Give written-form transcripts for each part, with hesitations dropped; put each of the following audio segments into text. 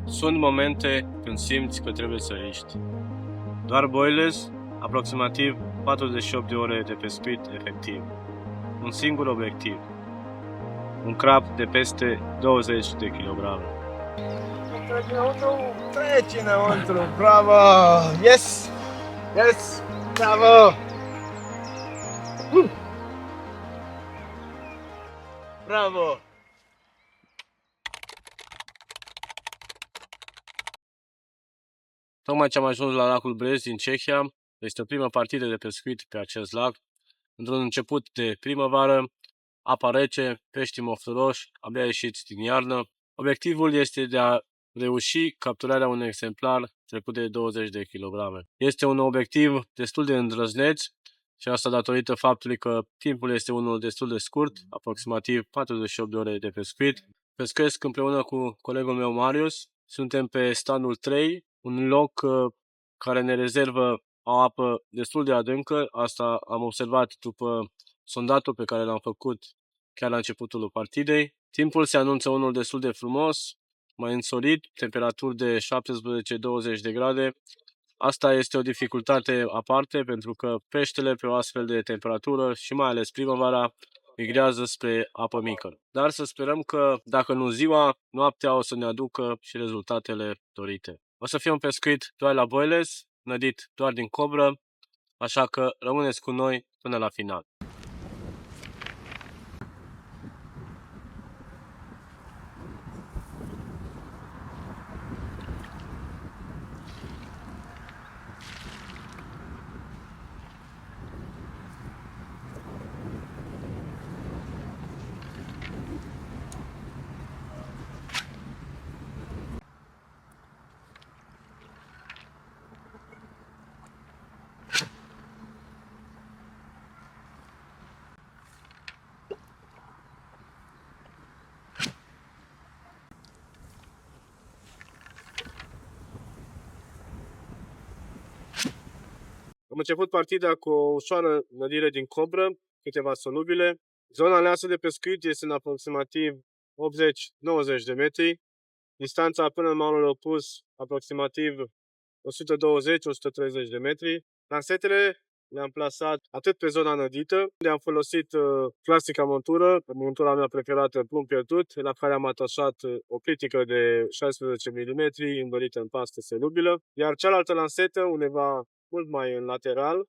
Sunt momente când simți că trebuie să riști. Doar boilers, aproximativ 48 de ore de pescuit efectiv. Un singur obiectiv. Un crab de peste 20 de kilograme. Trece înăuntru, bravo! Yes! Yes! Bravo! Bravo! Tocmai ce am ajuns la lacul Brest din Cehia, este o primă partidă de pescuit pe acest lac. Într-un început de primăvară, apa rece, pești mofturoși, abia ieșiți din iarnă. Obiectivul este de a reuși capturarea unui exemplar trecut de 20 de kilograme. Este un obiectiv destul de îndrăzneț și asta datorită faptului că timpul este unul destul de scurt, aproximativ 48 de ore de pescuit. Pescuiesc împreună cu colegul meu Marius. Suntem pe standul 3, un loc care ne rezervă o apă destul de adâncă. Asta am observat după sondatul pe care l-am făcut chiar la începutul partidei. Timpul se anunță unul destul de frumos, mai însorit, temperaturi de 17-20 de grade. Asta este o dificultate aparte pentru că peștele pe o astfel de temperatură și mai ales primăvara migrează spre apă mică. Dar să sperăm că dacă nu ziua, noaptea o să ne aducă și rezultatele dorite. O să fie un pescuit doar la boilers, nădit doar din cobră, așa că rămâneți cu noi până la final. Am început partida cu o ușoară nădire din cobră, câteva solubile. Zona aleasă de pescuit este în aproximativ 80-90 de metri. Distanța până în malul opus aproximativ 120-130 de metri. Lansetele le-am plasat atât pe zona nădită, unde am folosit clasica montura mea preferată, plumb pierdut, la care am atașat o critică de 16 mm învălită în pastă solubilă, iar cealaltă lansetă, undeva mult mai în lateral,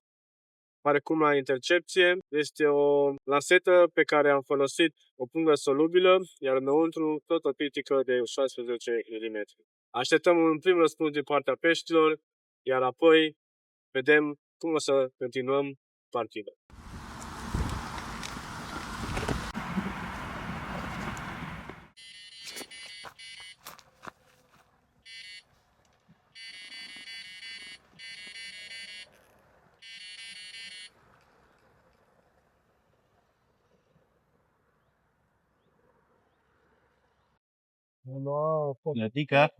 oarecum la intercepție, este o lansetă pe care am folosit o pungă solubilă, iar înăuntru tot o critică de 16 mm. Așteptăm un prim răspuns din partea peștilor, iar apoi vedem cum o să continuăm partida. Adică?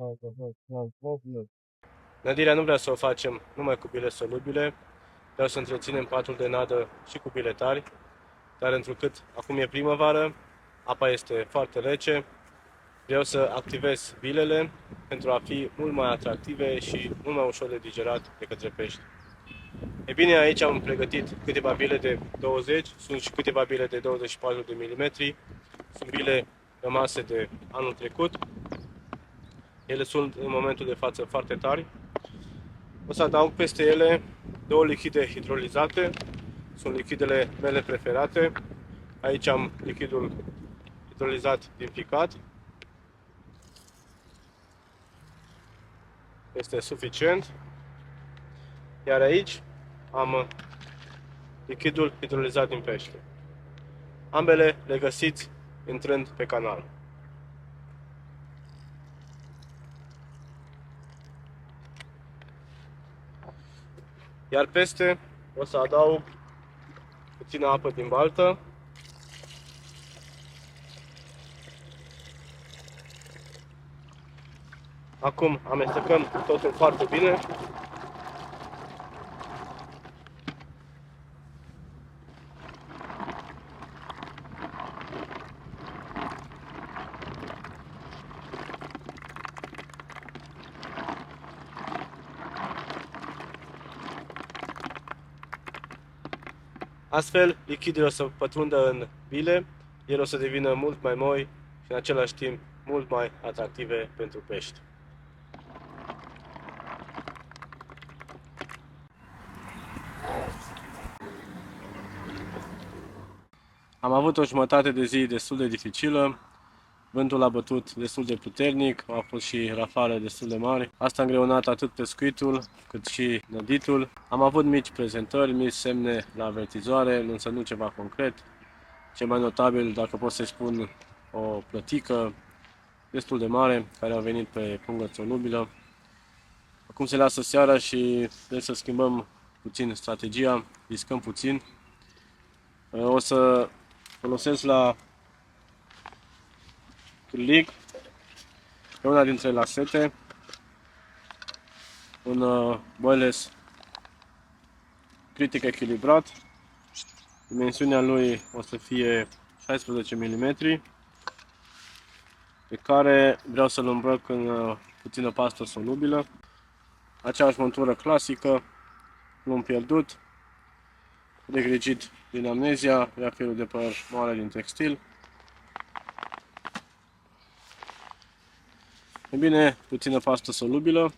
Nădirea nu vrea să o facem numai cu bile solubile, vreau să întreținem patul de nadă și cu bile tari, dar întrucât acum e primăvară, apa este foarte rece, vreau să activez bilele pentru a fi mult mai atractive și mult mai ușor de digerat de către pești. E bine, aici am pregătit câteva bile de 20, sunt și câteva bile de 24 de mm, sunt bile rămase de anul trecut. Ele sunt în momentul de față foarte tari. O să adaug peste ele două lichide hidrolizate, sunt lichidele mele preferate. Aici am lichidul hidrolizat din picat. Este suficient. Iar aici am lichidul hidrolizat din pește. Ambele le găsiți intrând pe canal. Iar peste o să adaug puțină apă din baltă. Acum amestecăm totul foarte bine. Astfel, lichidul o să pătrundă în bile, ele o să devină mult mai moi și în același timp mult mai atractive pentru pești. Am avut o jumătate de zi destul de dificilă, vântul a bătut destul de puternic, au fost și rafale destul de mari. Asta a îngreunat atât pescuitul cât și năditul. Am avut mici prezentări, mici semne la avertizoare, însă nu ceva concret. Cel mai notabil, dacă pot să-i spun, o plătică destul de mare care a venit pe pungă solubilă. Acum se lasă seara și trebuie să schimbăm puțin strategia, riscăm puțin. O să folosesc la cârlig pe una dintre lasete un boiles critic echilibrat. Dimensiunea lui o să fie 16 mm, pe care vreau să-l îmbrăc în puțină pastă solubilă. Aceeași montură clasică, plumb pierdut, degrigit din amnezia, ia firul de păr mare din textil. E bine, puțină pastă solubilă,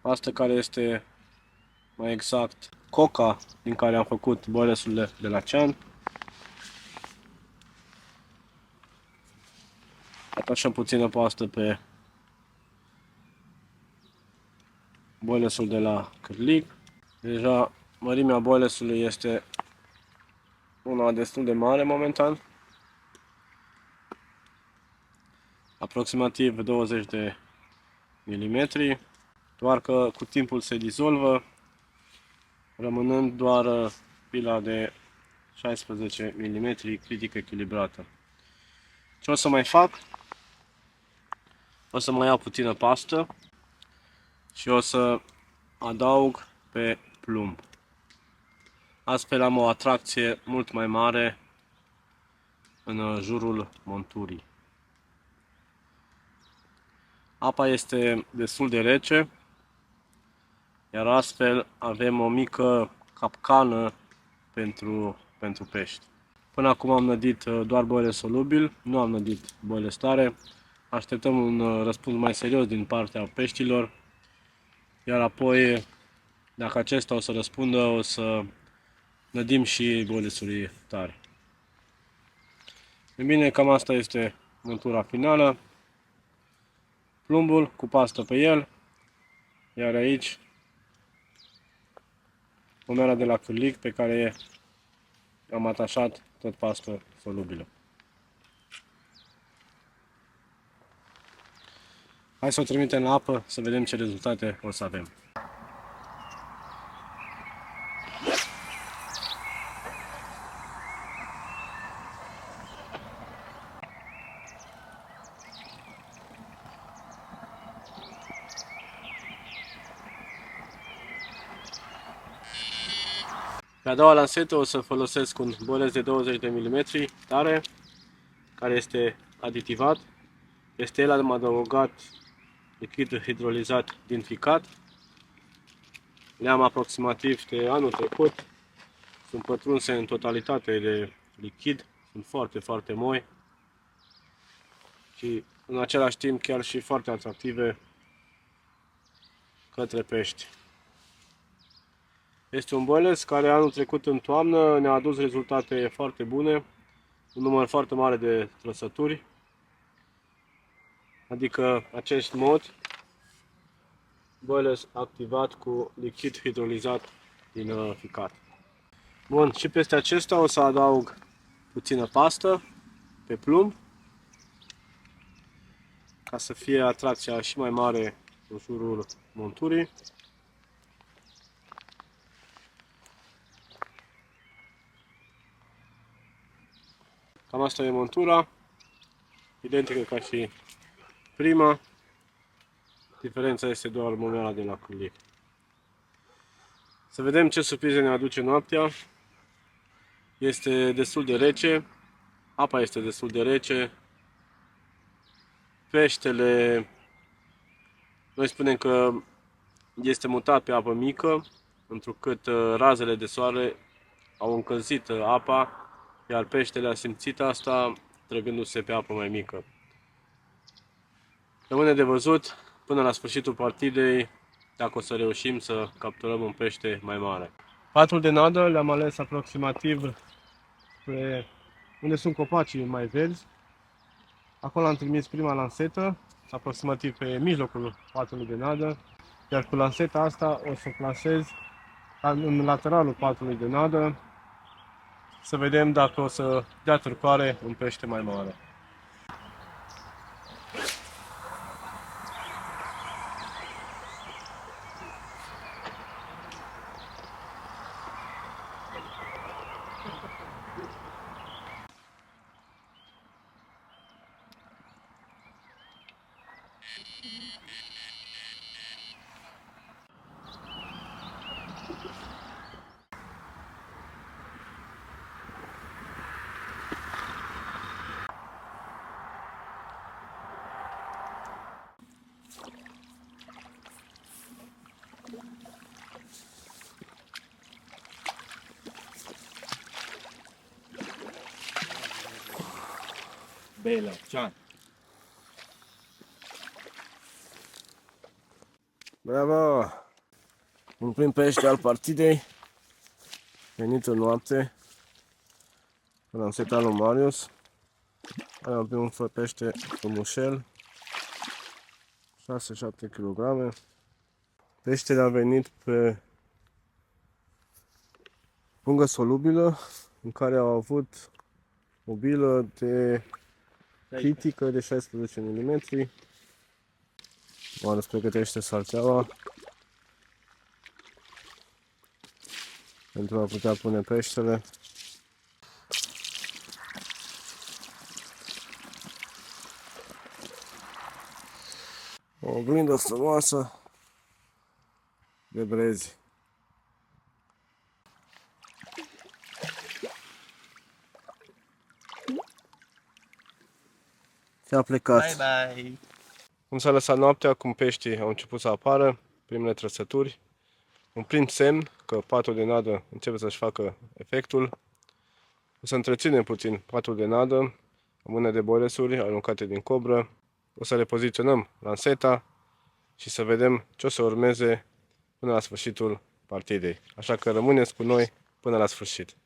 pastă care este mai exact coca din care am făcut boilesurile de la Cean. Atașăm puțină pastă pe boilesul de la cârlig. Deja mărimea boilesului este una destul de mare momentan, aproximativ 20 de milimetri, doar că cu timpul se dizolvă, rămânând doar pila de 16 mm critic echilibrată. Ce o să mai fac? O să mai iau puțină pastă și o să adaug pe plumb. Astfel am o atracție mult mai mare în jurul monturii. Apa este destul de rece, iar astfel avem o mică capcană pentru pești. Până acum am nădit doar boile solubil, nu am nădit boile stare. Așteptăm un răspuns mai serios din partea peștilor, iar apoi, dacă acesta o să răspundă, o să nădim și boilesuri tare. E bine, cam asta este montura finală. Plumbul cu pastă pe el, iar aici pomera de la cârlig pe care am atașat tot pastă solubilă. Hai să o trimitem la apă să vedem ce rezultate o să avem. Pe a doua lansetă o să folosesc un boiles de 20 de mm tare, care este aditivat. Este el am adăugat lichid hidrolizat din ficat. Le-am aproximativ de anul trecut. Sunt pătrunse în totalitate de lichid. Sunt foarte, foarte moi. Și în același timp chiar și foarte atractive către pești. Este un boiles care anul trecut în toamnă ne-a adus rezultate foarte bune. Un număr foarte mare de trăsături. Adică acest mod, boiles activat cu lichid hidrolizat din ficat. Bun, și peste acesta o să adaug puțină pastă pe plumb, ca să fie atracția și mai mare în jurul monturii. Cam asta e montura, identică ca și prima. Diferența este doar momela de la cârlig. Să vedem ce surprize ne aduce noaptea. Este destul de rece, apa este destul de rece. Peștele, noi spunem că este mutat pe apă mică, întrucât razele de soare au încălzit apa, iar peștele a simțit asta, trăgându-se pe apă mai mică. Rămâne de văzut până la sfârșitul partidei dacă o să reușim să capturăm un pește mai mare. Patul de nadă le-am ales aproximativ pe unde sunt copacii mai verzi. Acolo am trimis prima lansetă, aproximativ pe mijlocul patului de nadă, iar cu lanseta asta o să o plasez în lateralul patului de nadă, să vedem dacă o să dea târcoare un pește mai mare. Bela, Cian. Bravo! Un prim pește al partidei, venit în noapte, l-am setat lui Marius. Are un pește frumușel, 6-7 kg. Peștele a venit pe pungă solubilă, în care au avut o bilă de critică de 16 mm. Marius pregătește salteaua pentru a putea pune peștele. O oglindă frumoasă de brezi. Și-a plecat. Bye bye. Cum s-a lăsat noaptea, cum peștii au început să apară, primele trăsături, un prim semn că patul de nadă începe să-și facă efectul. O să întreținem puțin patul de nadă, o mână de boresuri aruncate din cobră, o să repoziționăm lanseta și să vedem ce o să urmeze până la sfârșitul partidei. Așa că rămâneți cu noi până la sfârșit.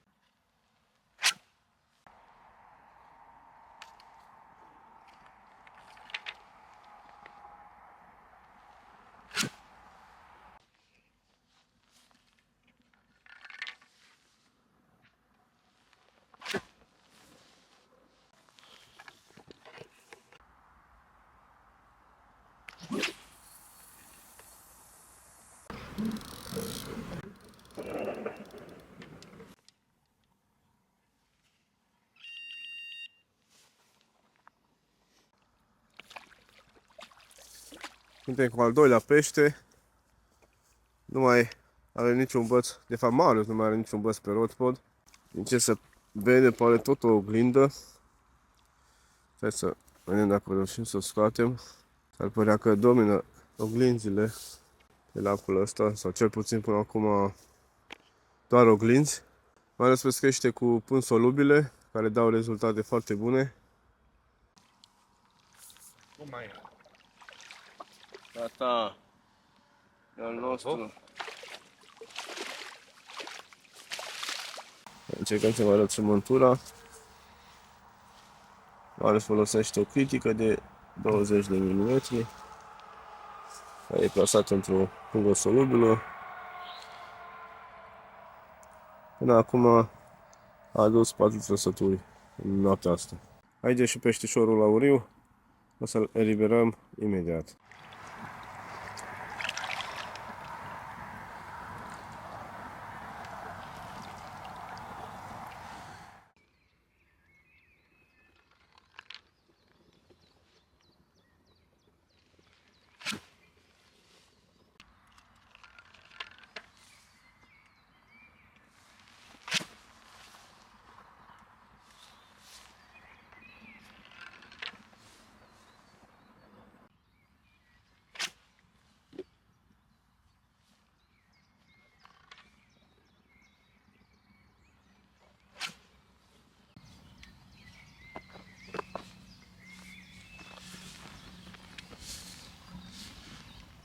Suntem cu al doilea pește. Nu mai are niciun băț. De fapt, Marius nu mai are niciun băț pe rodpod. Din ce se vede, pare tot o oglindă. Stai să vedem dacă reușim să o scoatem. S-ar părea că domină oglinzile pe lacul ăsta, sau cel puțin până acum doar oglinzi. Marius pescuiește cu pânzi solubile, care dau rezultate foarte bune. Cum mai e? Gata, e al nostru. Încercăm să vă arăt frământura. Marius folosește o critică de 20 de mm, care e plasată într-o pungă solubilă. Până acum a adus 4 trăsături în noaptea asta. Aici e și peștișorul auriu, o să-l eliberăm imediat.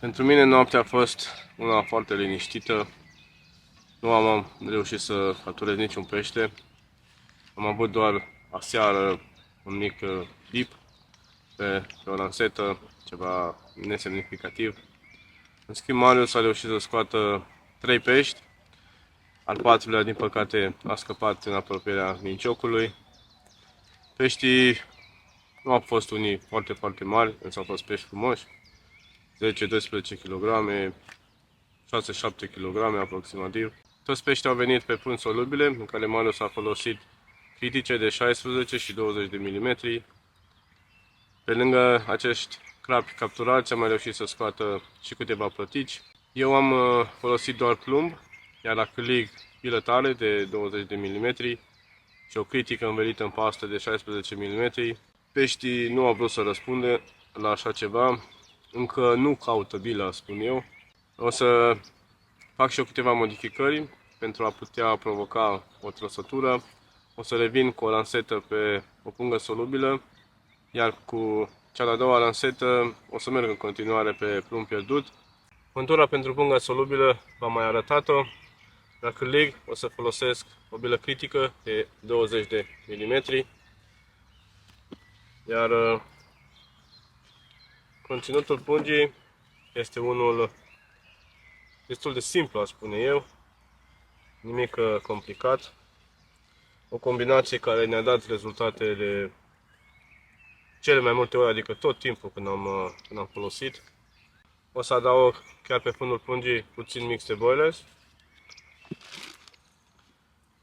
Pentru mine noaptea a fost una foarte liniștită. Nu am reușit să capturez niciun pește. Am avut doar aseară un mic dip pe o lansetă, ceva nesemnificativ. În schimb, Marius a reușit să scoată 3 pești. Al patrulea, din păcate, a scăpat în apropierea minciocului. Peștii nu au fost unii foarte mari, însă au fost pești frumoși. 10-12 kg, 6-7 kg aproximativ. Toți peștii au venit pe prunzi solubile, în care Marius a folosit critice de 16 și 20 de mm. Pe lângă acești crapi capturați, am mai reușit să scoată și câteva plătici. Eu am folosit doar plumb, iar la cârlig pilă tare de 20 de mm și o critică învelită în pastă de 16 mm. Peștii nu au vrut să răspundă la așa ceva, încă nu caută bila, spun eu. O să fac și eu câteva modificări pentru a putea provoca o trăsătură. O să revin cu o lansetă pe o pungă solubilă, iar cu cea de-a doua lansetă o să merg în continuare pe plumb pierdut. Contura pentru punga solubilă v-am mai arătat-o. La cârlig o să folosesc o bilă critică de 20 de mm. Iar conținutul pungii este unul destul de simplu, aș spune eu. Nimic complicat. O combinație care ne-a dat rezultate de cele mai multe ori, adică tot timpul când am folosit. O să adaug chiar pe fundul pungii puțin mix de boilers,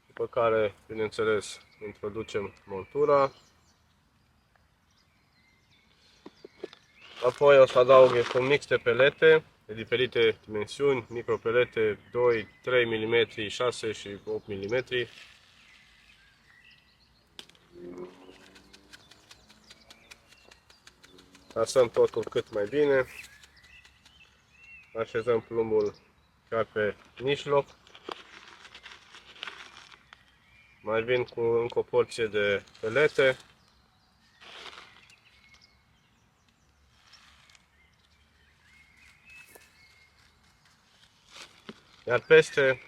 după care, bineînțeles, introducem montura. Apoi o să adaug un mix de pelete de diferite dimensiuni, micropelete 2, 3 mm, 6 și 8 mm. Lasăm totul cât mai bine. Așezăm plumbul chiar pe mijloc. Mai vin cu încă o porție de pelete. Iar peste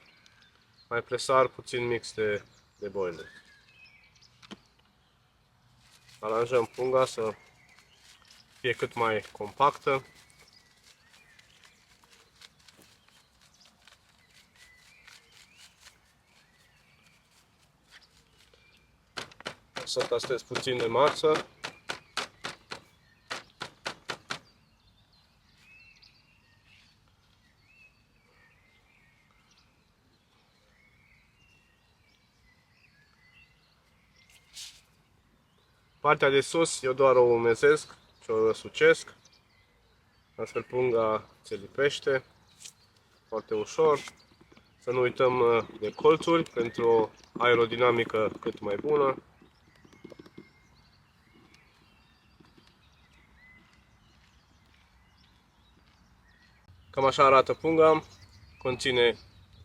mai presar puțin mix de boiler. Aranjăm punga să fie cât mai compactă. Să tastez puțin de masă. Partea de sus eu doar o umezesc și o răsucesc. Astfel punga se lipește foarte ușor. Să nu uităm de colțuri pentru o aerodinamică cât mai bună. Cam așa arată punga. Conține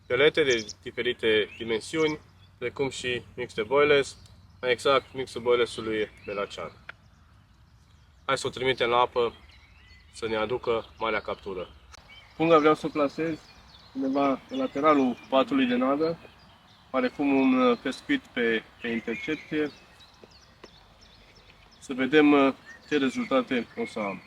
pelete de diferite dimensiuni, precum și mix de boilers, mai exact mixul boilersului Belacean. Hai să o trimitem la apă să ne aducă marea captură. Punga vreau să o plasez undeva pe lateralul patului de nadă, oarecum un pescuit pe intercepție. Să vedem ce rezultate o să am.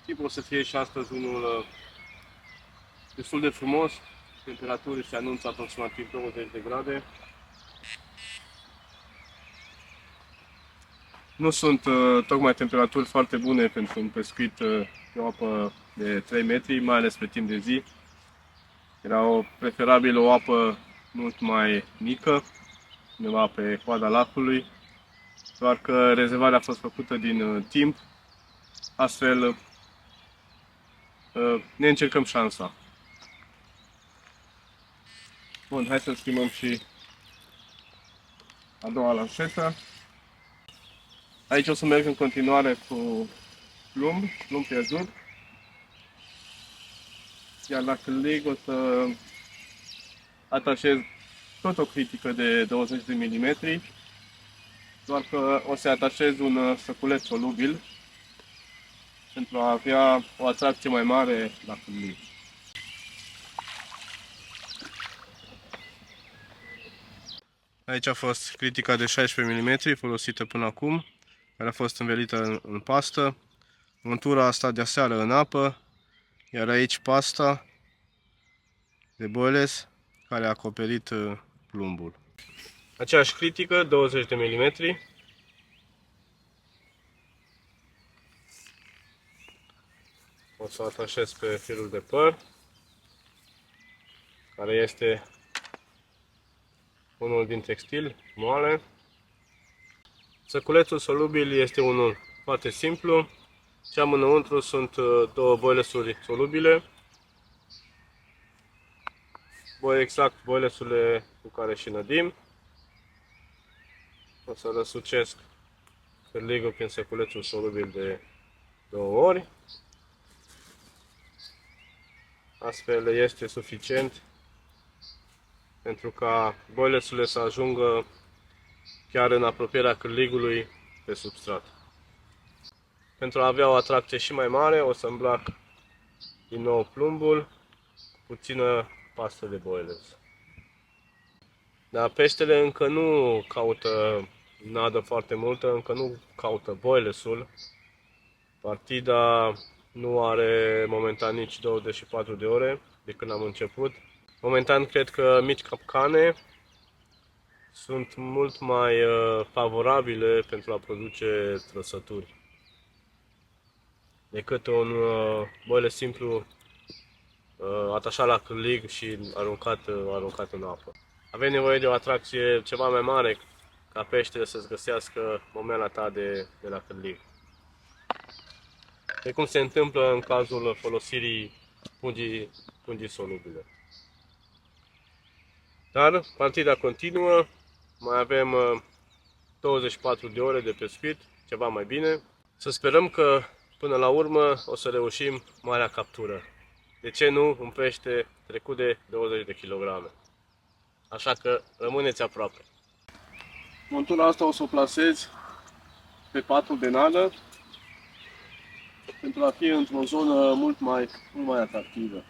Tipul o să fie și astăzi unul destul de frumos. Temperaturile se anunță aproximativ 20 de grade. Nu sunt tocmai temperaturi foarte bune pentru un pescuit pe o apă de 3 metri, mai ales pe timp de zi. Era preferabil o apă mult mai mică, undeva pe coada lacului, doar că rezervarea a fost făcută din timp, astfel ne încercăm șansa. Bun, hai să schimbăm și a doua lanșetă. Aici o să merg în continuare cu plumb pierdut. Iar la cârlig o să atașez tot o critică de 20 de mm doar că o să atașez un săculeț solubil pentru a avea o atracție mai mare la cârlig. Aici a fost critica de 16 mm folosită până acum, care a fost învelită în pastă. Montura a stat de aseară în apă, iar aici pasta de boiles care a acoperit plumbul. Aceeași critică, 20 de mm. O să o atașez pe firul de păr, care este unul din textil, moale. Săculețul solubil este unul foarte simplu. Ce am înăuntru sunt două boilesuri solubile. Exact boilesurile cu care și nădim. O să răsucesc cârligul prin săculețul solubil de 2 ori. Astfel este suficient pentru ca boilesurile să ajungă chiar în apropierea cârligului pe substrat. Pentru a avea o atracție și mai mare, o să îmbrac din nou plumbul cu puțină pastă de boiles. Dar peștele încă nu caută nadă foarte multă, încă nu caută boilesul. Partida nu are momentan nici 24 de ore de când am început. Momentan cred că mici capcane sunt mult mai favorabile pentru a produce trăsături decât un boiles simplu atașat la cârlig și aruncat în apă. Avem nevoie de o atracție ceva mai mare ca peștele să-ți găsească momela ta de la cârlig. De cum se întâmplă în cazul folosirii pungii solubile. Dar partida continuă, mai avem 24 de ore de pescuit, ceva mai bine. Să sperăm că până la urmă o să reușim marea captură. De ce nu un pește trecut de 20 de kg. Așa că rămâneți aproape. Montura asta o să o plasez pe patul de nadă pentru a fi într-o zonă mult mai atractivă.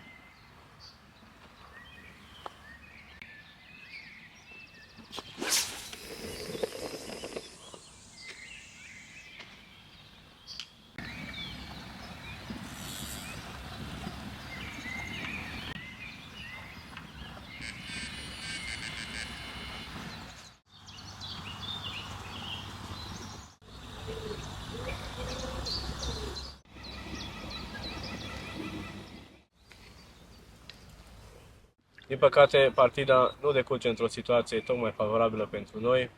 Din păcate, partida nu decurge într-o situație tocmai favorabilă pentru noi.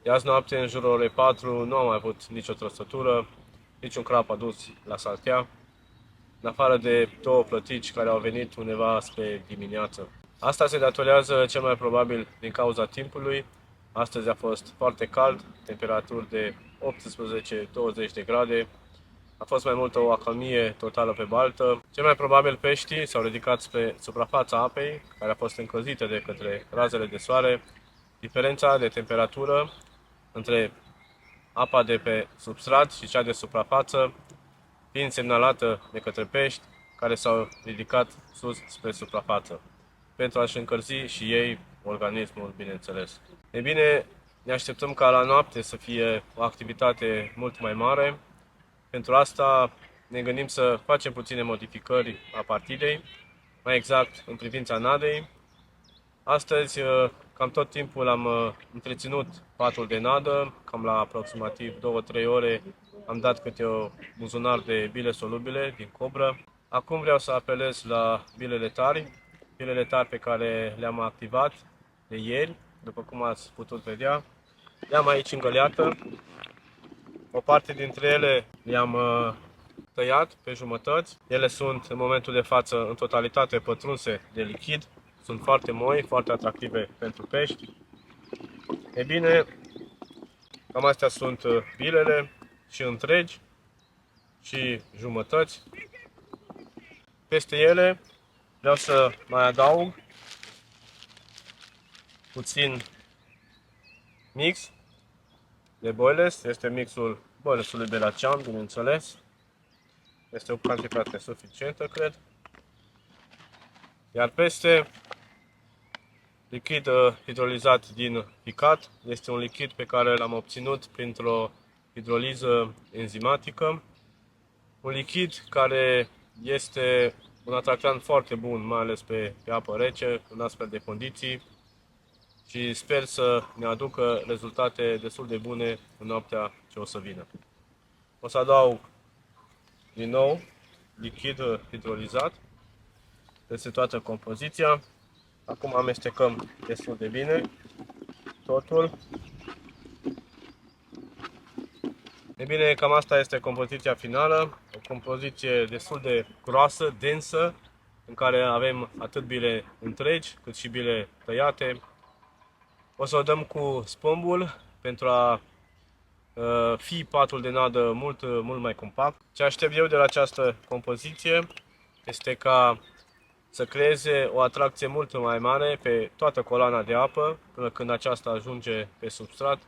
De azi noapte, în jurul orei 4, nu am mai avut nicio trăsătură, niciun crap adus la saltea, în afară de 2 plătici care au venit undeva spre dimineață. Asta se datorează cel mai probabil din cauza timpului. Astăzi a fost foarte cald, temperaturi de 18-20 de grade. A fost mai mult o acalmie totală pe baltă. Cel mai probabil peștii s-au ridicat spre suprafața apei, care a fost încălzită de către razele de soare. Diferența de temperatură între apa de pe substrat și cea de suprafață fiind semnalată de către pești care s-au ridicat sus spre suprafață, pentru a-și încălzi și ei organismul, bineînțeles. E bine, ne așteptăm ca la noapte să fie o activitate mult mai mare. Pentru asta ne gândim să facem puține modificări a partidei, mai exact în privința nadei. Astăzi, cam tot timpul am întreținut patul de nadă, cam la aproximativ 2-3 ore am dat câte un buzunar de bile solubile din cobră. Acum vreau să apelez la bilele tari pe care le-am activat de ieri, după cum ați putut vedea. Le-am aici îngăleată. O parte dintre ele le-am tăiat pe jumătăți. Ele sunt în momentul de față în totalitate pătrunse de lichid. Sunt foarte moi, foarte atractive pentru pești. E bine, cam astea sunt bilele, și întregi și jumătăți. Peste ele vreau să mai adaug puțin mix de boiles. Este mixul boilesului Belacean, bineînțeles. Este o cantitate suficientă, cred. Iar peste lichid hidrolizat din ficat. Este un lichid pe care l-am obținut printr-o hidroliză enzimatică. Un lichid care este un atractant foarte bun, mai ales pe apă rece, în astfel de condiții. Și sper să ne aducă rezultate destul de bune în noaptea ce o să vină. O să adaug din nou lichid hidrolizat peste toată compoziția. Acum amestecăm destul de bine totul. E bine, cam asta este compoziția finală, o compoziție destul de groasă, densă, în care avem atât bile întregi cât și bile tăiate. O să o dăm cu spombul pentru a fi patul de nadă mult mai compact. Ce aștept eu de la această compoziție este ca să creeze o atracție mult mai mare pe toată coloana de apă până când aceasta ajunge pe substrat,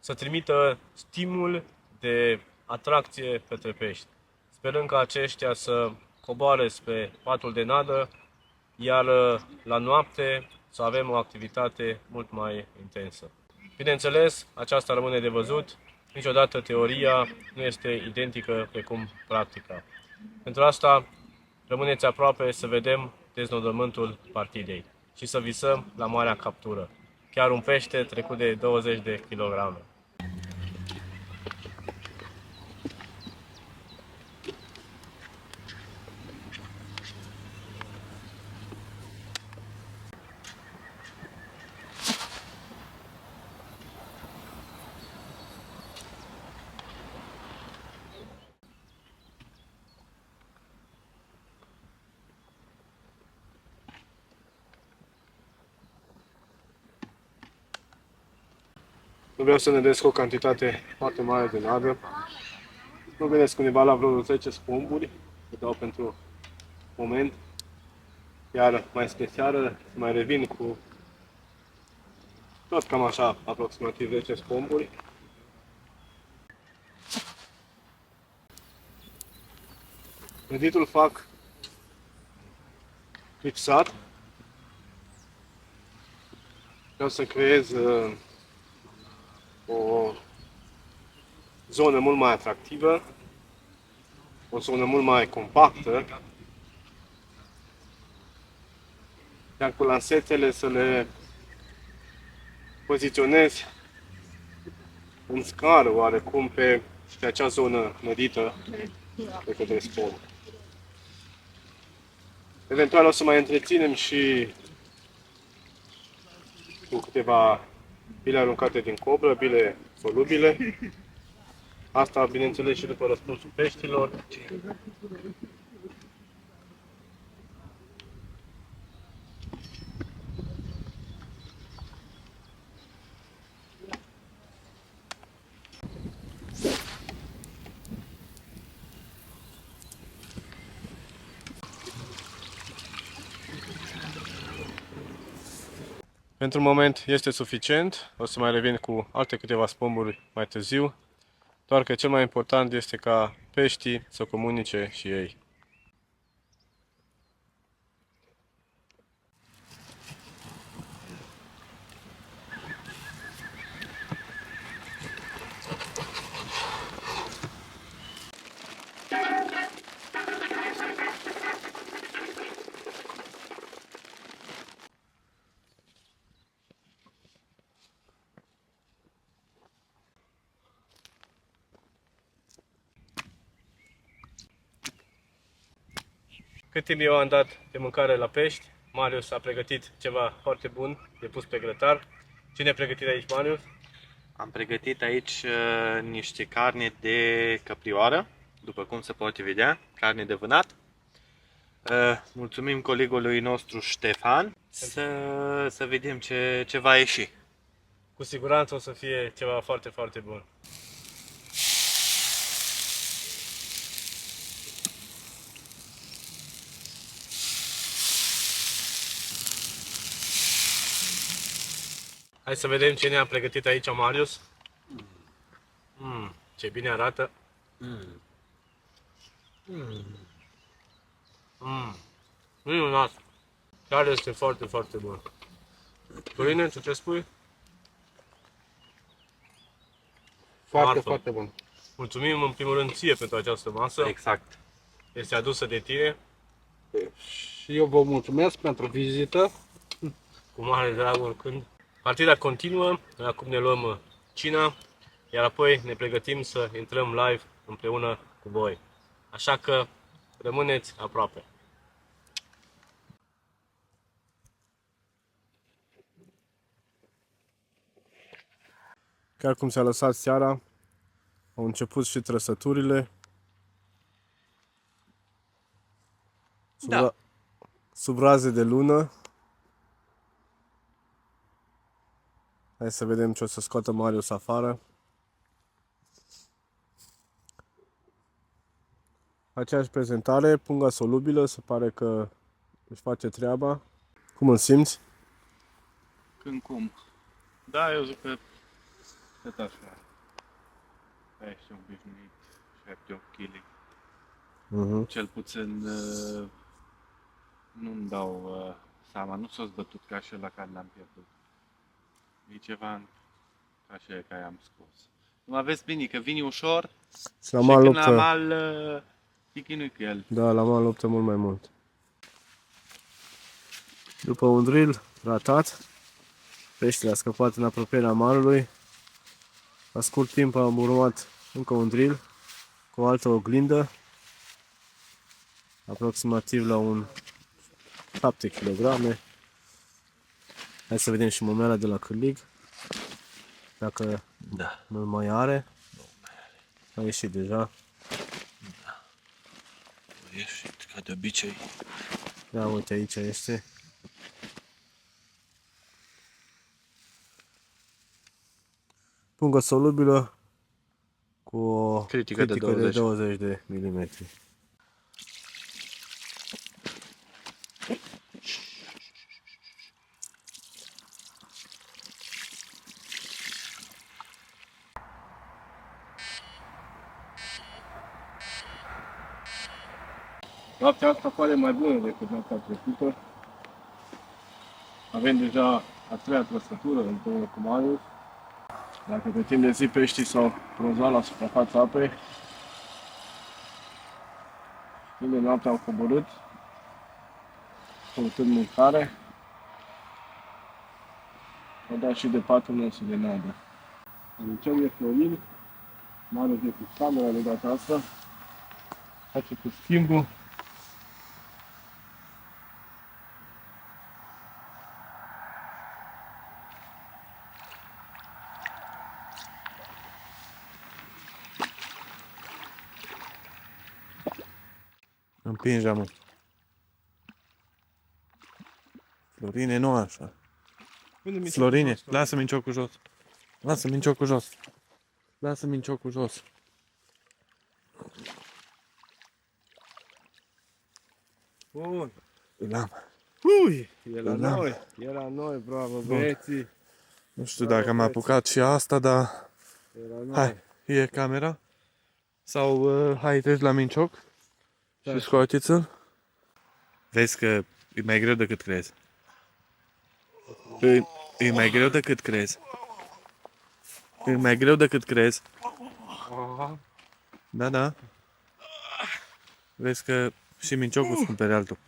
să trimită stimul de atracție către pești, sperând ca aceștia să coboare spre patul de nadă, iar la noapte să avem o activitate mult mai intensă. Bineînțeles, aceasta rămâne de văzut. Niciodată teoria nu este identică precum practica. Pentru asta, rămâneți aproape să vedem deznodământul partidei și să visăm la marea captură. Chiar un pește trecut de 20 de kilograme. Nu vreau să ne desc o cantitate foarte mare de nadă. Nu gândesc undeva la vreo 10 spomburi, le dau pentru moment. Iar mai spre seară mai revin cu tot cam așa, aproximativ 10 spomburi. Meditul fac fixat. Vreau să creez o zonă mult mai atractivă, o zonă mult mai compactă, iar cu lansetele să le poziționez în scară oarecum pe acea zonă medită de către spom. Eventual o să mai întreținem și cu câteva bile aruncate din cobră, bile solubile. Asta, bineînțeles, și după răspunsul peștilor. Pentru moment este suficient, o să mai revin cu alte câteva spomburi mai târziu, doar că cel mai important este ca peștii să comunice și ei. Cât timp eu am dat de mâncare la pești, Marius a pregătit ceva foarte bun de pus pe grătar. Cine a pregătit aici, Marius? Am pregătit aici niște carne de căprioară, după cum se poate vedea, carne de vânat. Mulțumim colegului nostru Ștefan, să vedem ce va ieși. Cu siguranță o să fie ceva foarte, foarte bun. Hai să vedem ce ne-a pregătit aici Marius. Ce bine arată. Minunat. Chiar este foarte, foarte bun. Corine, tu ce spui? Foarte, Marfă. foarte bun. Mulțumim în primul rând ție pentru această masă. Exact. Este adusă de tine Și eu vă mulțumesc pentru vizită. cu mare drag oricând. Partida continuă, noi acum ne luăm cina, iar apoi ne pregătim să intrăm live împreună cu voi. Așa că rămâneți aproape. Chiar cum s-a lăsat seara, au început și trăsăturile. Sub raze de lună. Hai să vedem ce o să scoată Marius afară. Aceeași prezentare, punga solubilă, se pare că își face treaba. Cum îl simți? Când cum? Da, eu zic că cât așa. Ești obișnuit, 7-8 kg. Cel puțin nu-mi dau seama, nu s-a zbătut ca și la care l-am pierdut. E ceva ca și care am scos. Nu aveți bine, că vine ușor și La mal când luptă. la mal te chinui cu el. Da, la mal luptă mult mai mult. După un drill ratat, peștele a scăpat în apropierea malului. La scurt timp am urmat încă un drill cu o altă oglindă, aproximativ la un 7 kg. Hai să vedem și momeala de la cârlig, dacă nu mai are. A ieșit deja. A ieșit, ca de obicei. Da, uite, aici este. Pungă solubilă cu o Critică de 20 de milimetri. Noaptea asta pare mai bună decât noaptea trecută. Avem deja a treia trăsătură împreună cu Marius. Dacă pe timp de zi peștii s-au prozat la suprafața apei, timp de noapte au coborât, căutând mâncare. Au dat și de patru nostru de nadă. Aducem de Florin, Marius e cu camera de data asta, face cu schimbul. Împinge, mă. Florine, nu așa. Florine, lasă minciocul jos. Lasă minciocul jos. Lasă minciocul jos. Bun. Îl am. Ui, e la Îl am. noi, e la noi, bravo băieții. Nu știu dacă am apucat și asta, dar... E la noi. Hai, e camera? Sau hai, treci la mincioc și scoateți-l. Vezi că e mai greu decât crezi. E mai greu decât crezi. E mai greu decât crezi. Da, da. Vezi că și minciocul îți cumpere altul.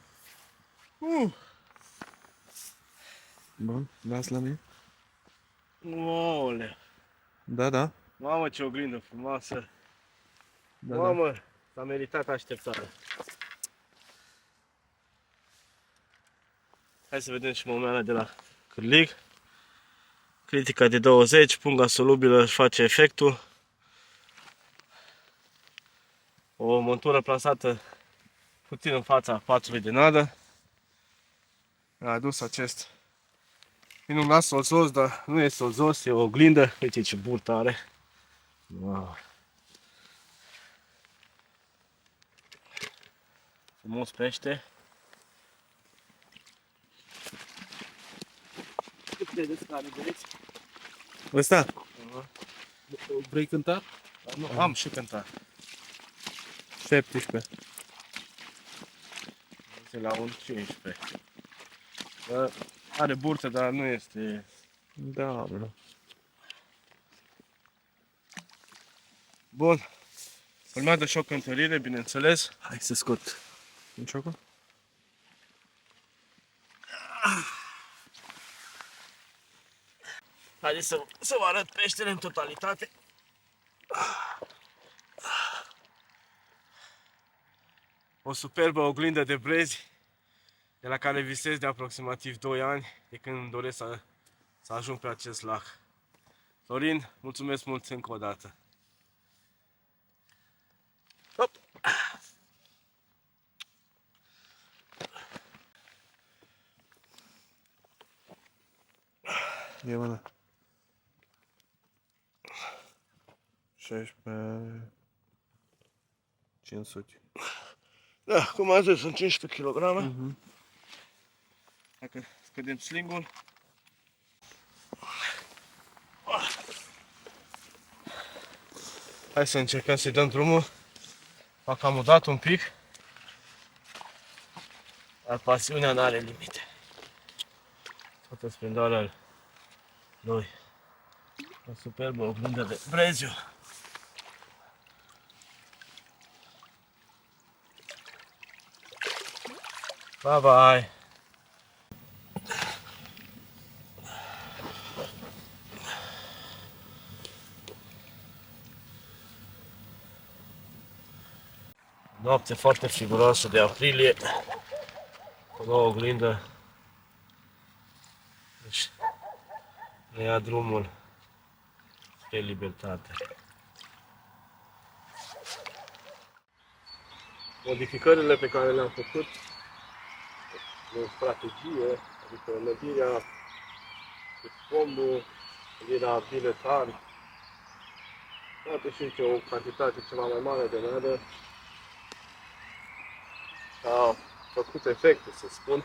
Bun, las la mine. Oule, Da, da. mamă ce oglindă frumoasă. Da, Mamă, s-a meritat așteptarea. Hai să vedem și momeala de la cârlig. Critica de 20, punga solubilă își face efectul. O montură plasată puțin în fața patului de nadă. A adus acest minunat solzos, dar nu e solzos, e o oglindă. Uite ce burtă are. Wow. Frumos pește. Cât credeți că are, vedeți? Ăsta? Vrei cântar? Da, Nu, am și cântat. 17. Este la un 15. Dar are burtă, dar nu este... Da, bă. Bun. Urmează și o cântărire, bineînțeles. Hai să scot ciocul. Haideți să vă arăt peștele în totalitate. O superbă oglindă de brezi, de la care visez de aproximativ 2 ani, de când doresc să ajung pe acest lac. Florin, mulțumesc mult încă o dată. Hop. E mână. 16... 500. Da, cum am zis, sunt 15 kg. Dacă scădem slingul. Hai să încercăm să-i dăm drumul. Fac am udat un pic. Dar pasiunea n-are limite. Toată splendoarea lui. O superbă oglindă de breziu. Bye bye! Noapte foarte friguroasă de aprilie, o nouă oglindă, deci ne ia drumul spre libertate. Modificările pe care le-am făcut în strategie, adică lădirea de pomul, lădirea biletari, poate și o cantitate ceva mai mare de nadă, a făcut efecte, să spun.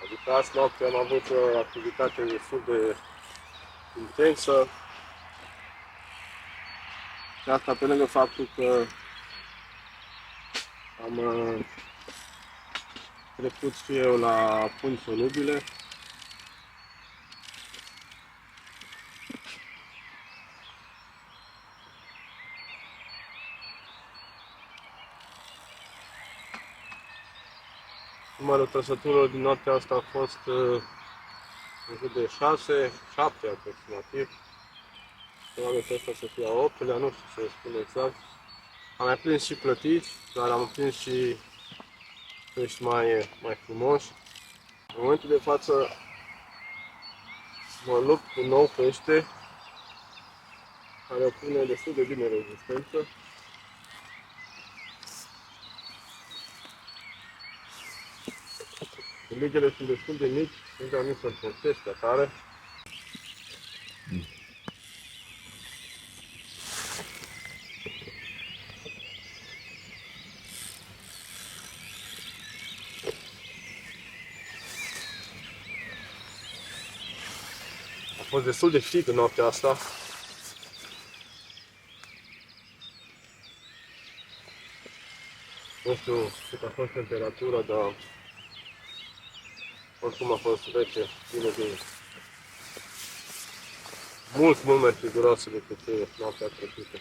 Adică azi noapte am avut o activitate destul de intensă. Și asta pe lângă faptul că am trecut și eu la pungi solubile. Numărul trăsăturilor din noaptea asta a fost în jur de 6, 7 aproximativ. Probabil că asta să fie a 8-lea, nu știu să spun exact. Am mai prins și plătiți, dar am prins și pești mai frumoși. În momentul de față mă lupt cu un nou pește care obține destul de bine rezistență. Ligele sunt destul de mici, încă nu se întorcesc prea tare. A fost destul de frig în noaptea asta. Nu știu cât a fost temperatura, dar oricum a fost rece, bine. Mult mai friguroasă decât noaptea trecută.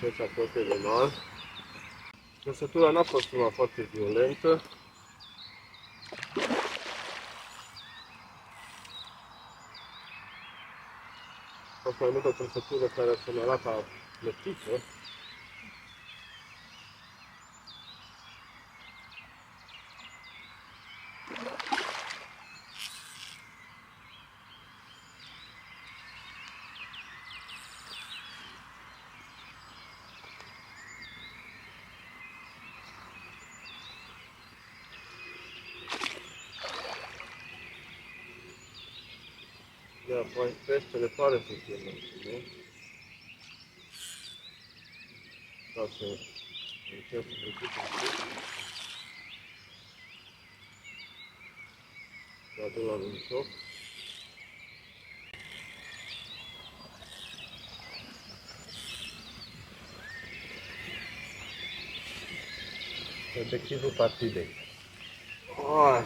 Ce se apropie de noi. Trăsătura n-a fost una foarte violentă. A fost mai mult o trăsătură care a sonarat ca plătită. Ia, mai peștele pare să fie mulțumit. Ca să încerc să ridic un pic. de la mijloc. Obiectivul partidei.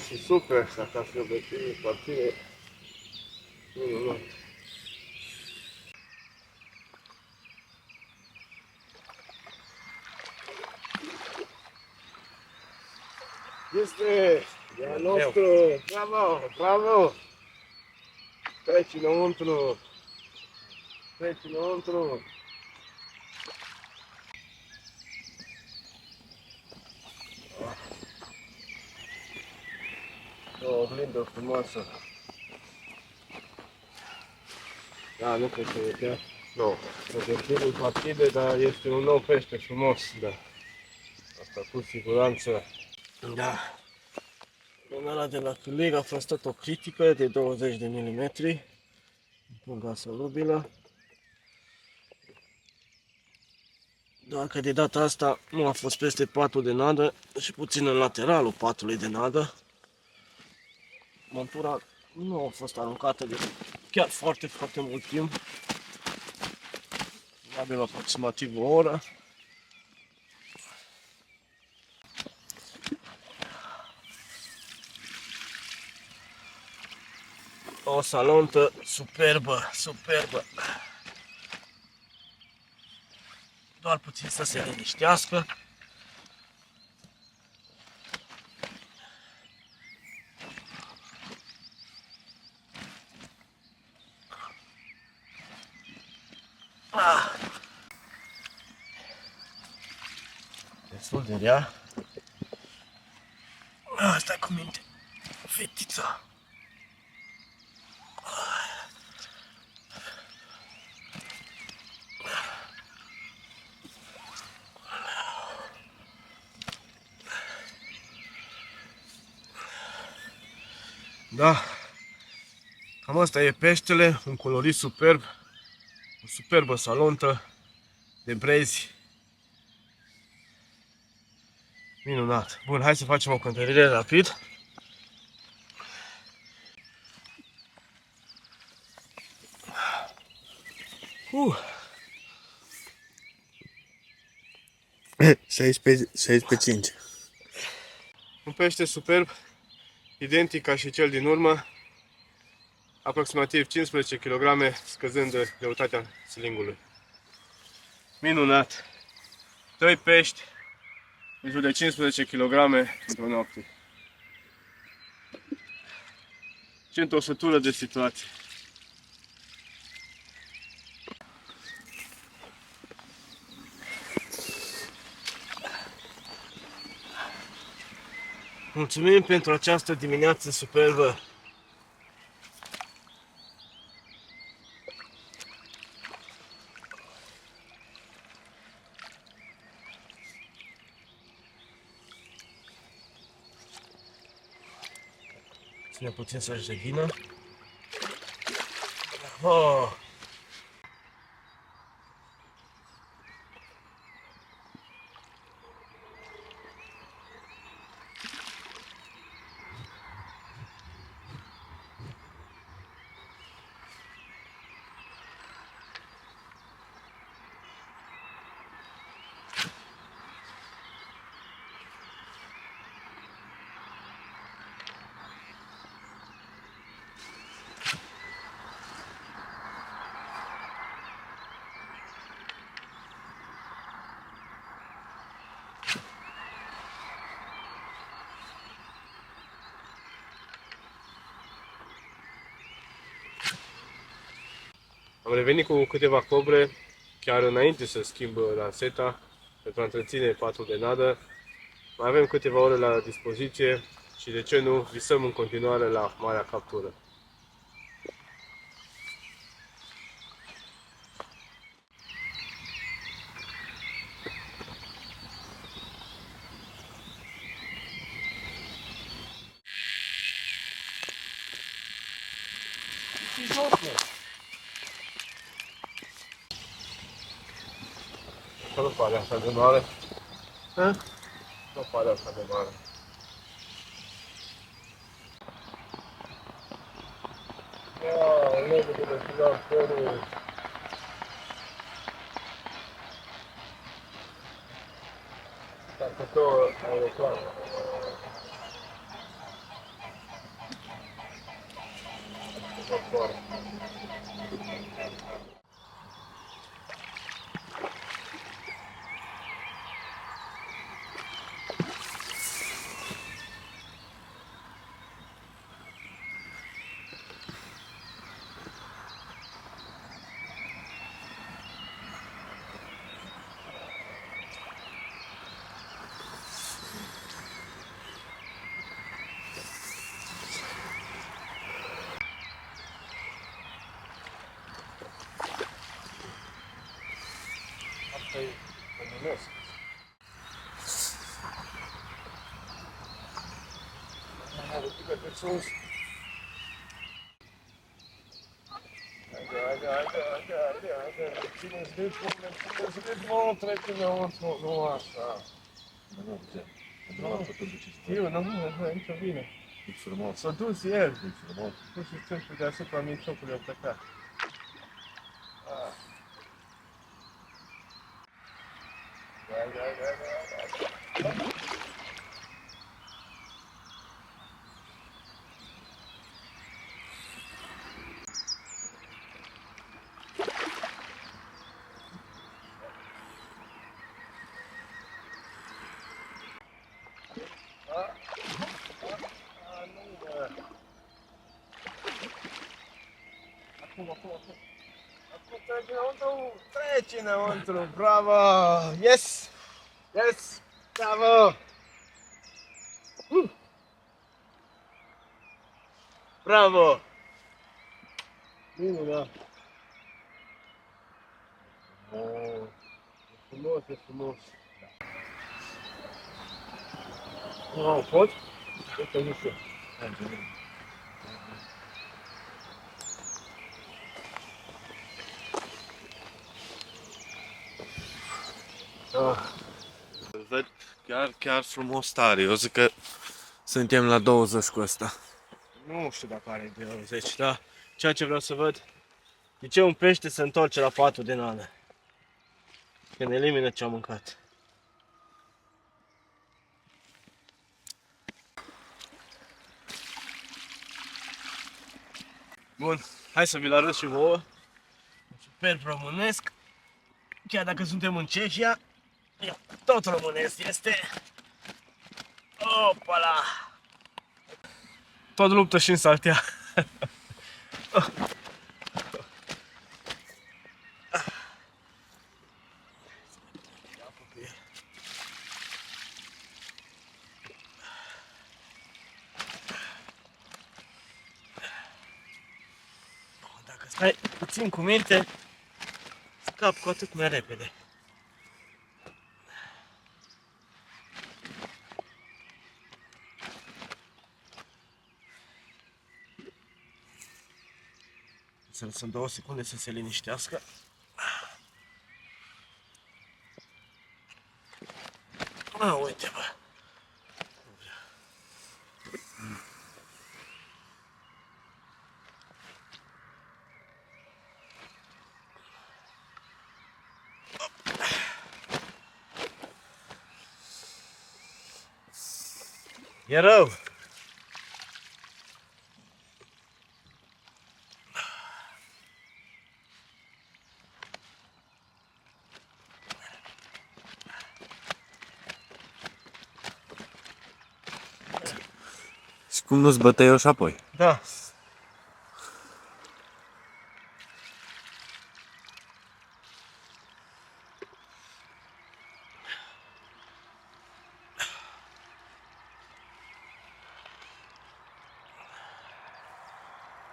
Și super, și asta fi obiectivul partidei. Minunat. Este al nostru, bravo, bravo! Treci înăuntru, treci înăuntru. O oglindă frumoasă. Da, nu cred că e chiar. Nu, obiectivul partidei, dar este un nou pește frumos, da. Asta cu siguranță. Da. Mânăra de la Câlig a fost tot o critică de 20 de mm. Punga solubilă. Doar că de data asta nu a fost peste patul de nadă și puțin în lateralul patului de nadă. Montura nu a fost aruncată de chiar foarte, foarte mult timp. Probabil aproximativ o oră. O salontă superbă, superbă. Doar puțin să se liniștească. Destul de rea. Stai cu minte, fetița. Da, cam asta e peștele, un colorit superb, o superbă salontă de brezi. Minunat. Bun, hai să facem o cântărire rapid. Uh. 6 pe 5. Un pește superb, identic ca și cel din urmă, aproximativ 15 kg, scăzând greutatea slingului. Minunat! 2 pești în jur de 15 kg într-o noapte. Simt o sătură de situație. Mulțumim pentru această dimineață superbă! Ține puțin să-și revină. Oh. Am revenit cu câteva cobre, chiar înainte să schimb lanseta, pentru a întreține patul de nadă. Mai avem câteva ore la dispoziție și, de ce nu, visăm în continuare la marea captură. Nu pare așa de mare. Nu pare așa de mare. Țineți de pune, țineți de mă, trece înăuntru, nu așa. Știu, nu e nicio vină. S-a dus el. Pur și simplu deasupra miciocului a plecat. Acum trece înăuntru, trece înăuntru, bravo! Yes! Yes! Bravo! Bravo! Bine, da. Oh, e frumos, e frumos. Oh, pot? Uite, nu știu. Îl văd chiar frumos tare. Eu zic că suntem la 20 cu ăsta. Nu știu dacă are de 20, dar ceea ce vreau să văd, de ce un pește se întoarce la patul de nană? Când elimină ce a mâncat. Bun, hai să vi-l arăt și vouă. Un superb românesc. Chiar dacă suntem în Cehia, tot românesc este. Opala! Tot luptă și în saltea. Dacă stai puțin cu minte, scap cu atât mai repede. Să lăsăm 2 secunde să se liniștească. Uite, bă. E rău. Și cum nu-ți bătăi eu și apoi? Da.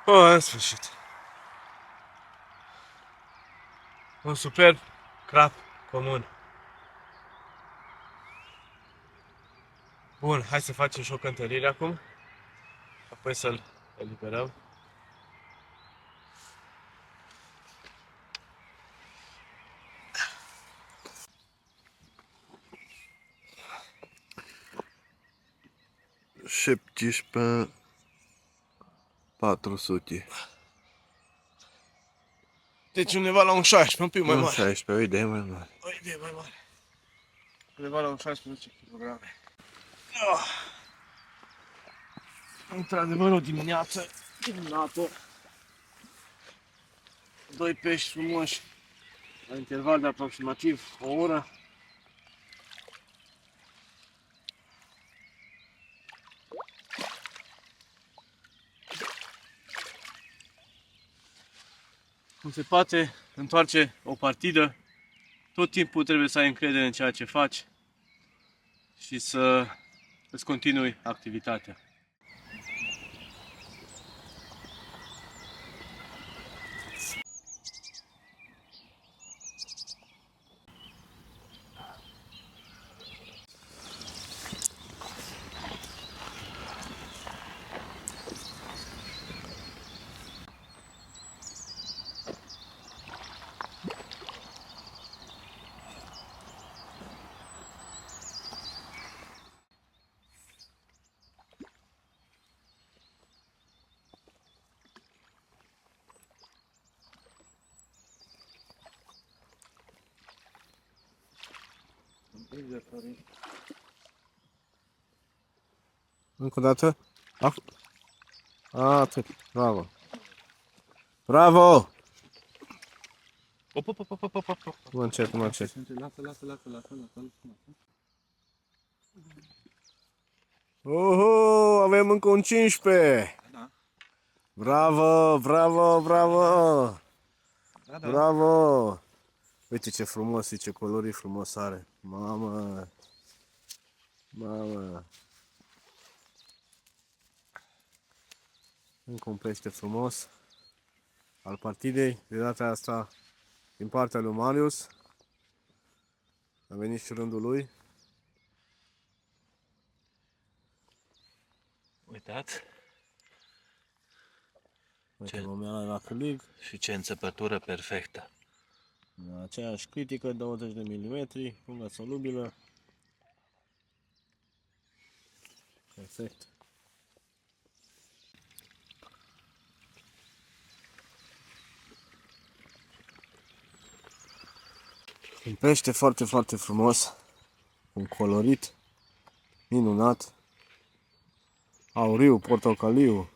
În sfârșit. Un superb crap comun. Bun, hai să facem și o cântărire acum. Apoi să-l eliberăm. Șeptiși pe 400. Deci undeva la un 16, un pic mai Nu mare. 16, o idee mai mare. O idee mai mare. Undeva la un 16 kg. Într-adevăr o dimineață minunată. Doi pești frumoși la interval de aproximativ o oră. Cum se poate întoarce o partidă, tot timpul trebuie să ai încredere în ceea ce faci și să îți continui activitatea. Încă o dată. Atât. Bravo. Bravo! Mă încet, mă încet. Oho, avem încă un 15. Bravo, bravo, bravo. Bravo. Uite ce frumos, ce colorii frumos are. Mamă. Mamă. Încă un pește frumos al partidei, de data asta din partea lui Marius. A venit și rândul lui. Uitați. Uite, momeala la culig. Și ce înțepătură perfectă. Aceeași critică, 20 de mm, pungă solubilă. Perfect. Un pește foarte, foarte frumos. Un colorit minunat. Auriu, portocaliu.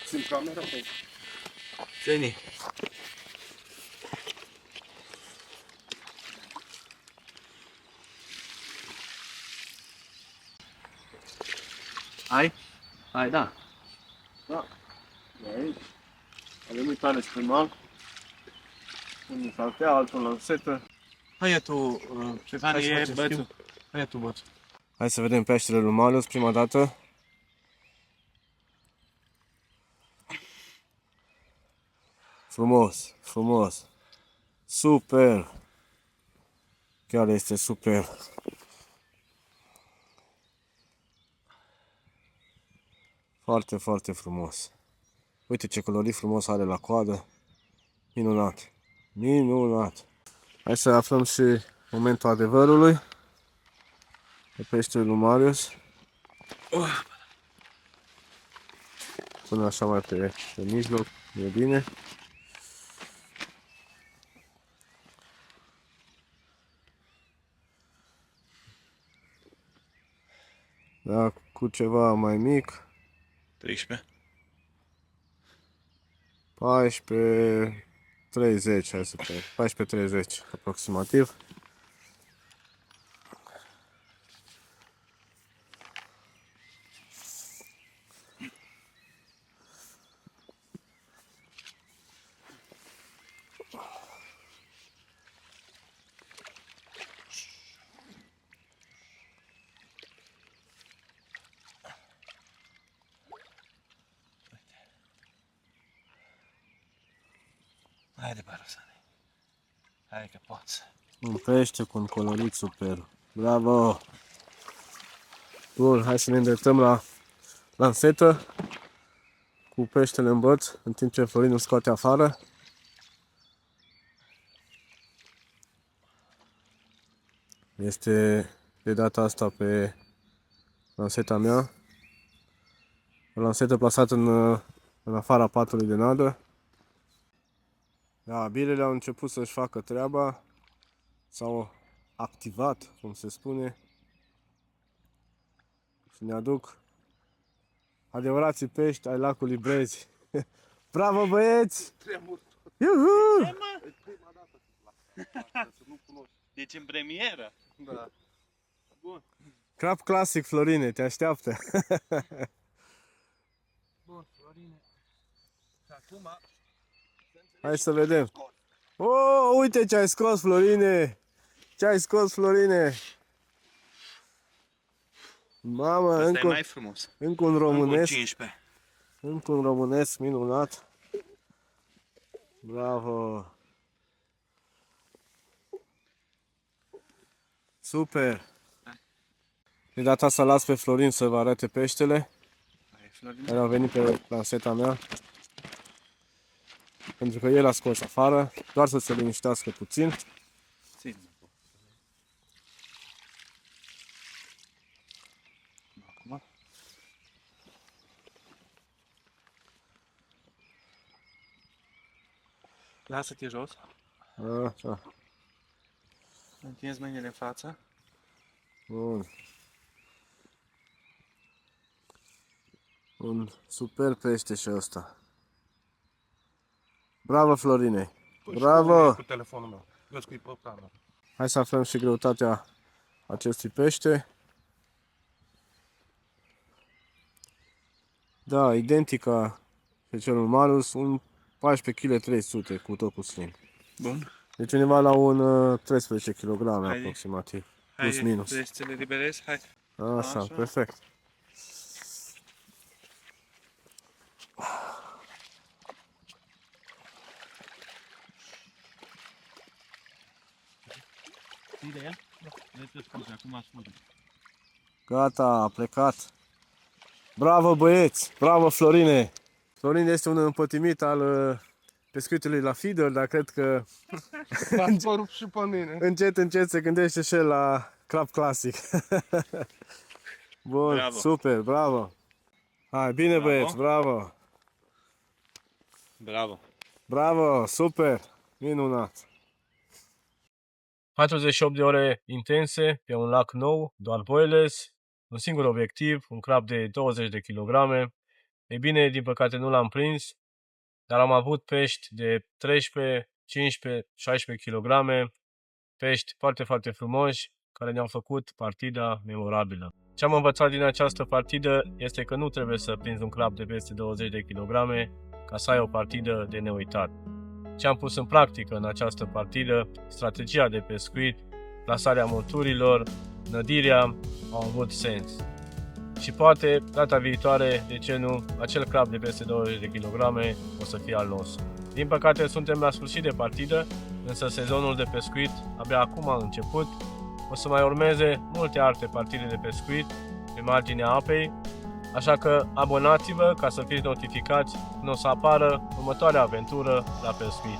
Țin camera pe. Ține. Ai? Ai, da. Da. E aici. Avem uitare spre mal. Unul în saltea, altul în lansetă. Hai tu, Ștefan, e bățul. Hai tu, bățul. Hai să vedem peștele lui Marius prima dată. Frumos, frumos. Super. Chiar este super. Foarte, foarte frumos. Uite ce colorit frumos are la coadă. Minunat. Minunat. Hai să aflăm și momentul adevărului. Pe peștele lui Marius. Până așa mai pe mijloc. E bine. Da, cu ceva mai mic. 13. 14, 30, hai să vedem. 14-30 aproximativ. Haide, Barosane. Hai că poți. Un pește cu un colorit super. Bravo! Bun, hai să ne îndreptăm la lansetă cu peștele în băț, în timp ce Florin îl scoate afară. Este de data asta pe lanseta mea. O lansetă plasată în afara patului de nadă. Da, bilele au început să-și facă treaba. S-au activat, cum se spune. Și ne aduc adevărații pești ai lacului Brezi. Bravo, băieți! Iuhu! Deci în premieră? Da. Bun. Crab clasic, Florine, te așteaptă. Bun, Florine. Și acum... Hai să vedem. Oh, uite ce ai scos, Florine! Ce ai scos, Florine? Mamă, Asta e mai frumos. încă un românesc. 15. Încă un românesc minunat. Bravo! Super! De data asta las pe Florin să vă arate peștele care au venit pe lanseta mea. Pentru că el a scos afară, doar să se liniștească puțin. Acum. Lasă-te jos. Așa. Întinzi mâinile în față. Bun. Un super pește și ăsta. Bravo, Florine! Bravo! Cu telefonul meu. Eu scui pe plană. Hai să aflăm și greutatea acestui pește. Da, identica pe celul Malus, un 14 kg 300 cu tot cu sling. Bun. Deci undeva la un 13 kg Haide. aproximativ. Hai, Plus minus. vrei să le liberezi? Hai. Așa, Așa. perfect. Gata, a plecat. Bravo, băieți! Bravo, Florine! Florin este un împătimit al pescuitului la feeder, dar cred că M-ați rupt și pe mine. încet, încet se gândește și el la crab clasic. Bun, Bravo. super, bravo! Hai, bine, Bravo. băieți, bravo! Bravo. Bravo, super, minunat! 48 de ore intense pe un lac nou, doar boilers, un singur obiectiv, un crab de 20 de kilograme. Ei bine, din păcate nu l-am prins, dar am avut pești de 13, 15, 16 kg, pești foarte, foarte frumoși, care ne-au făcut partida memorabilă. Ce am învățat din această partidă este că nu trebuie să prinzi un crab de peste 20 de kg ca să ai o partidă de neuitat. Ce am pus în practică în această partidă, strategia de pescuit, plasarea monturilor, nădirea au avut sens. Și poate, data viitoare, de ce nu, acel crab de peste 20 de kg o să fie al nostru. Din păcate, suntem la sfârșit de partidă, însă sezonul de pescuit abia acum a început. O să mai urmeze multe alte partide de pescuit pe marginea apei, așa că abonați-vă ca să fiți notificați când o să apară următoarea aventură la pescuit.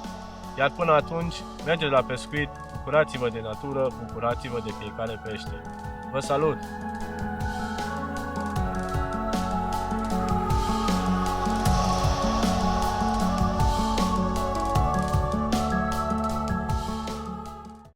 Iar până atunci, mergeți la pescuit, bucurați-vă de natură, bucurați-vă de fiecare pește. Vă salut!